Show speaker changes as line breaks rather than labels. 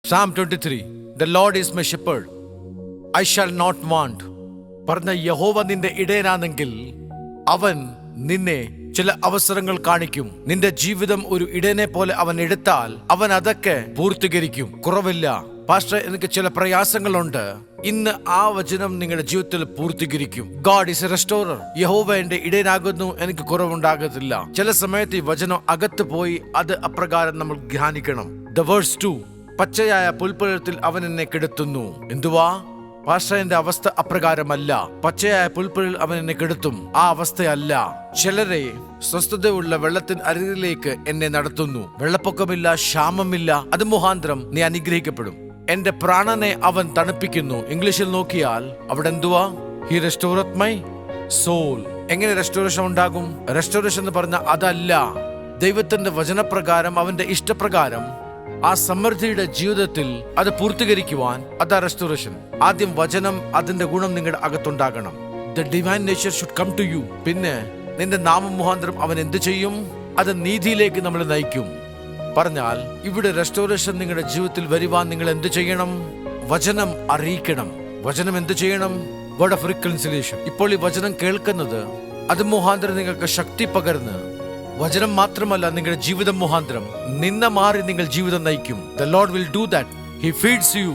Psalm 23. The Lord is my shepherd. I shall not want. പറഞ്ഞ യഹോവ നിന്റെ ഇടയനാണെങ്കിൽ അവൻ നിന്നെ ചില അവസരങ്ങൾ കാണിക്കും. നിന്റെ ജീവിതം ഒരു ഇടയനെ പോലെ അവൻ എടുത്താൽ അവൻ അതൊക്കെ പൂർത്തീകരിക്കും. കുറവില്ല പാസ്റ്റർ, എനിക്ക് ചില പ്രയാസങ്ങളുണ്ട്. ഇന്ന് ആ വചനം നിങ്ങളുടെ ജീവിതത്തിൽ പൂർത്തീകരിക്കും. God is a restorer. യഹോവ എന്റെ ഇടയനാകുന്നു, എനിക്ക് കുറവുണ്ടാകത്തില്ല. ചില സമയത്ത് ഈ വചനം അകത്ത് പോയി അത് അപ്രകാരം നമ്മൾ ധ്യാനിക്കണം. The verse 2. പച്ചയായ പുൽപ്പുഴത്തിൽ അവൻ എന്നെ കിടത്തുന്നു. എന്തുവാ പാസ്റ്റർ, എന്റെ അവസ്ഥ അപ്രകാരമല്ല. പച്ചയായ പുൽപ്പുഴയിൽ അവൻ എന്നെ കിടത്തും. ആ അവസ്ഥയല്ല. ചിലരെ സ്വസ്ഥതയുള്ള വെള്ളത്തിന് അരികിലേക്ക് എന്നെ നടത്തുന്നു. വെള്ളപ്പൊക്കമില്ല, ക്ഷാമമില്ല. അത് മുഖാന്തരം നീ അനുഗ്രഹിക്കപ്പെടും. എന്റെ പ്രാണനെ അവൻ തണുപ്പിക്കുന്നു. ഇംഗ്ലീഷിൽ നോക്കിയാൽ അവിടെ എന്തുവാ? He restoreth my soul. എങ്ങനെ റെസ്റ്റോറേഷൻ ഉണ്ടാകും? റെസ്റ്റോറേഷൻ എന്ന് പറഞ്ഞാൽ അതല്ല. ദൈവത്തിന്റെ വചനപ്രകാരം അവന്റെ ഇഷ്ടപ്രകാരം ആ സമൃദ്ധിയുടെ ജീവിതത്തിൽ അത് പൂർത്തീകരിക്കുവാൻ അതാ റെസ്റ്റോറേഷൻ. ആദ്യം വചനം, അതിന്റെ ഗുണം നിങ്ങളുടെ അകത്തുണ്ടാകണം. The divine nature should come to you. പിന്നെ നിന്റെ നാമം മുഖാന്തരം അവൻ എന്ത് ചെയ്യും? അത് നീതിയിലേക്ക് നമ്മളെ നയിക്കും. പറഞ്ഞാൽ ഇവിടെ റെസ്റ്റോറേഷൻ നിങ്ങളുടെ ജീവിതത്തിൽ വരുവാൻ നിങ്ങൾ എന്ത് ചെയ്യണം? വചനം അറിയിക്കണം. വചനം എന്ത് ചെയ്യണം? Word of reconciliation. ഇപ്പോൾ ഈ വചനം കേൾക്കുന്നത് അത് മുഖാന്തരം നിങ്ങൾക്ക് ശക്തി പകർന്ന്, വചനം മാത്രമല്ല നിങ്ങളുടെ ജീവിതം മുഖാന്തരം നിന്ന മാറി നിങ്ങൾ ജീവിതം നയിക്കും. The Lord will do that. He feeds you.